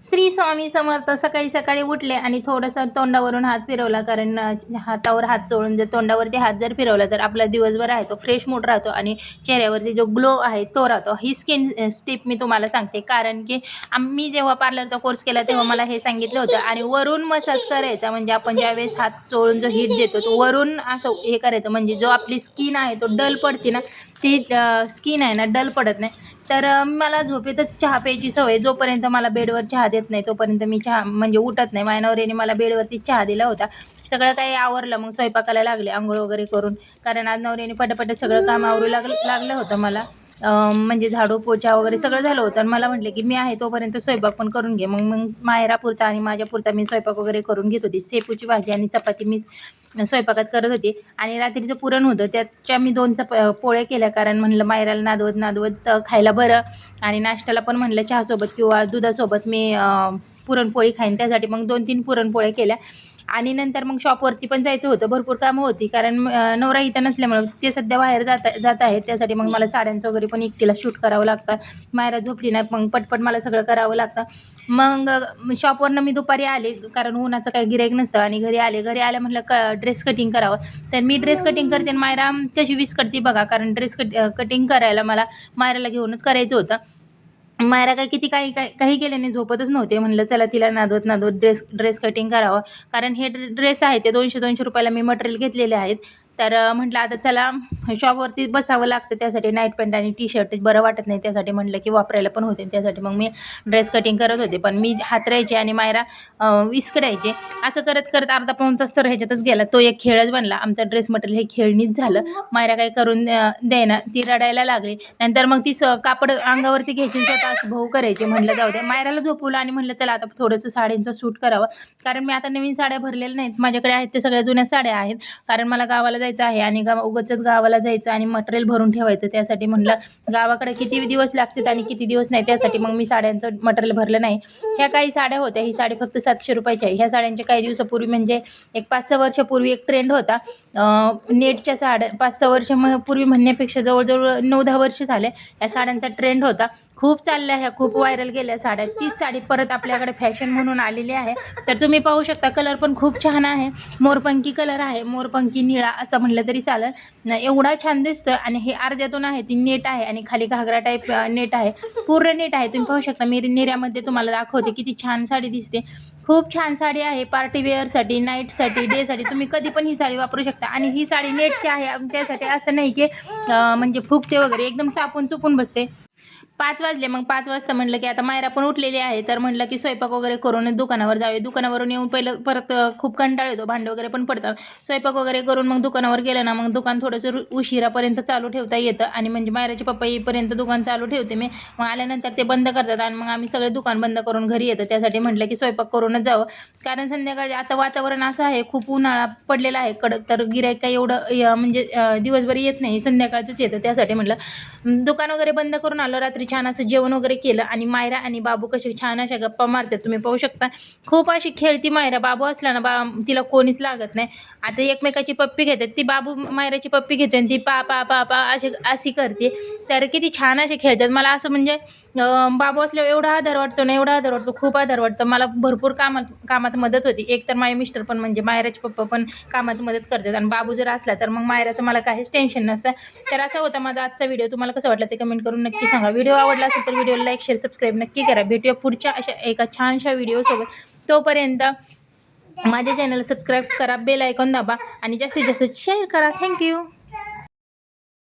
श्री स्वामी समर्थ. सकाळी सकाळी उठले आणि थोडंसं तोंडावरून हात फिरवला, कारण हातावर हात चोळून जर तोंडावरती हात जर फिरवला तर आपला दिवसभर आहे तो फ्रेश मूड राहतो आणि चेहऱ्यावरती जो ग्लो आहे तो राहतो. ही स्किन स्टेप मी तुम्हाला सांगते, कारण की आम्ही जेव्हा पार्लरचा कोर्स केला तेव्हा मला हे सांगितलं होतं. आणि वरून मसाज करायचा, म्हणजे आपण ज्यावेळेस हात चोळून जो हीट देतो तो वरून असं हे करायचं, म्हणजे जो आपली स्किन आहे तो डल पडते ना, ती स्किन आहे ना डल पडत नाही. तर मला झोपेतच चहा प्यायची सवय. जोपर्यंत मला बेडवर चहा देत नाही तोपर्यंत मी चहा म्हणजे उठत नाही. माझ्या नवऱ्याने मला बेडवरती चहा दिला होता. सगळं काही आवरलं, मग स्वयंपाकाला लागले अंघोळ वगैरे करून, कारण आज नवऱ्याने पटापट सगळं काम आवरू लागलं होतं मला. म्हणजे झाडू पोछा वगैरे सगळं झालं होतं आणि मला म्हटले की मी आहे तोपर्यंत स्वयंपाक पण करून घे. मग मग माहेरापुरता आणि माझ्यापुरता मी स्वयंपाक वगैरे करून घेत होती. शेपूची भाजी आणि चपाती मी स्वयंपाकात करत होती. आणि रात्रीचं पुरण होतं, त्याच्या मी 2 पोळ्या केल्या, कारण म्हणलं मायराला नादवत नादवत खायला बरं. आणि नाश्त्याला पण म्हणलं चहासोबत किंवा दुधासोबत मी पुरणपोळी खाईन, त्यासाठी मग 2-3 पुरणपोळ्या केल्या. आणि नंतर मग शॉपवरती पण जायचं होतं, भरपूर कामं होती, कारण नवरा इथं नसल्यामुळं ते सध्या बाहेर जात आहेत. त्यासाठी मग मला साड्यांचं वगैरे पण एकटीला शूट करावं लागतं. मायरा झोपली नाही, मग पटपट मला सगळं करावं लागतं. मग शॉपवरनं मी दुपारी आले, कारण उन्हाचं काही गिऱ्हाईक नसतं. आणि घरी आल्या म्हटलं ड्रेस कटिंग करावं. तर मी ड्रेस कटिंग करते आणि मायरा कशी विस्कटते बघा, कारण ड्रेस कटिंग करायला मला मायराला घेऊनच करायचं होतं. मायरा काय किती काही केल्याने झोपतच नव्हते. म्हणलं चला तिला नादवत नादवत ड्रेस कटिंग करावं, कारण हे ड्रेस आहे ते 200-200 रुपयाला मी मटेरियल घेतलेले आहेत. तर म्हटलं आता चला शॉपवरती बसावं लागतं, त्यासाठी नाईट पॅन्ट आणि टी शर्ट बरं वाटत नाही, त्यासाठी म्हटलं की वापरायला पण होते, त्यासाठी मग मी ड्रेस कटिंग करत होते. पण मी हातरायचे आणि मायरा विस्कडायचे. असं करत करत अर्धा पाऊण तास तर ह्याच्यातच गेला. तो एक खेळच बनला. आमचा ड्रेस मटेरियल हे खेळणीच झालं. मायरा काय करून देईना, ती रडायला लागली. नंतर मग ती कापड अंगावरती घ्यायची, स्वतः भाऊ करायचे. म्हटलं जाऊ द्या, मायराला झोपवलं आणि म्हटलं चला आता थोडंसं साड्यांचं शूट करावं, कारण मी आता नवीन साड्या भरलेल्या नाहीत. माझ्याकडे आहेत ते सगळ्या जुन्या साड्या आहेत, कारण मला गावाला जायचं आहे आणि उगाचच गावाला जायचं आणि मटेरियल भरून ठेवायचं. त्यासाठी म्हटलं गावाकडे किती दिवस लागतात आणि किती दिवस नाही, त्यासाठी मग मी साड्यांचं मटेरियल भरलं नाही. ह्या काही साड्या होत्या, ही साडी फक्त 700 रुपयाची आहे. ह्या साड्यांच्या काही दिवसापूर्वी, म्हणजे एक 5-6 वर्षापूर्वी एक ट्रेंड होता नेटच्या साड्या. 5-6 वर्ष पूर्वी म्हणण्यापेक्षा जवळजवळ 9-10 वर्ष झाले या साड्यांचा ट्रेंड होता. खूप चालल्या ह्या, खूप व्हायरल गेल्या साड्या. तीच साडी परत आपल्याकडे फॅशन म्हणून आलेली आहे. तर तुम्ही पाहू शकता, कलर पण खूप छान आहे. मोरपंखी कलर आहे, मोरपंखी निळा असं म्हटलं तरी चालेल. एवढा छान दिसतोय. आणि हे अर्ध्यातून आहे ती नेट आहे आणि खाली घागरा टाईप नेट आहे, पूर्ण नेट आहे. तुम्ही पाहू शकता, मी निर्यामध्ये तुम्हाला दाखवते किती छान साडी दिसते. खूप छान साडी आहे, पार्टी वेअरसाठी, नाईटसाठी, डेसाठी तुम्ही कधी पण ही साडी वापरू शकता. आणि ही साडी नेटची आहे, त्यासाठी असं नाही की म्हणजे फुगते वगैरे, एकदम चापून चुपून बसते. 5 वाजले, मग 5 वाजता म्हटलं की आता मायरा पण उठलेली आहे, तर म्हटलं की स्वयंपाक वगैरे करून दुकानावर जावे. दुकानावरून येऊन पहिलं परत खूप कंटाळ येतो, भांडे वगैरे पण पडतात. स्वयंपाक वगैरे करून मग दुकानावर गेलं ना, मग दुकान थोडंसं उशिरापर्यंत चालू ठेवता येतं. आणि म्हणजे मायराचे पप्पा येईपर्यंत दुकान चालू ठेवते मी. मग आल्यानंतर ते बंद करतात आणि मग आम्ही सगळे दुकान बंद करून घरी येतो. त्यासाठी म्हटलं की स्वयंपाक करूनच जावं, कारण संध्याकाळी आता वातावरण असं आहे, खूप उन्हाळा पडलेला आहे कडक, तर गिऱ्हाईक काही एवढं म्हणजे दिवसभर येत नाही, संध्याकाळचंच येतं. त्यासाठी म्हटलं दुकान वगैरे बंद करून आलो. रात्री छान असं जेवण वगैरे केलं आणि मायरा आणि बाबू कसे छान अशा गप्पा मारतात, तुम्ही पाहू शकता. खूप अशी खेळती मायरा. बाबू असला ना तिला कोणीच लागत नाही. आता एकमेकाची पप्पी घेतात, ती बाबू मायराची पप्पी घेते आणि ती पा पा पा पा अशी करते. तर किती छान असे खेळतात. मला असं म्हणजे बाबू असल्यावर एवढा आधार वाटतो ना, एवढा आधार वाटतो, खूप आधार वाटतं. मला भरपूर कामात मदत होती. एक तर माझे मिस्टर पण, म्हणजे मायराचे पप्पा पण कामात मदत करतात. आणि बाबू जर असला तर मग मायराचं मला काहीच टेन्शन नसतं. तर असा होता माझा आजचा व्हिडिओ. तुम्हाला कसं वाटलं ते कमेंट करून नक्की सांगा. व्हिडिओ आवडला असेल तर व्हिडिओला लाईक, शेअर, सबस्क्राईब नक्की करा. भेटूया पुढच्या अशा एका छानशा व्हिडिओसोबत. तोपर्यंत माझ्या चॅनलला सबस्क्राईब करा, बेल आयकॉन दाबा आणि जास्तीत जास्त शेअर करा. थँक्यू.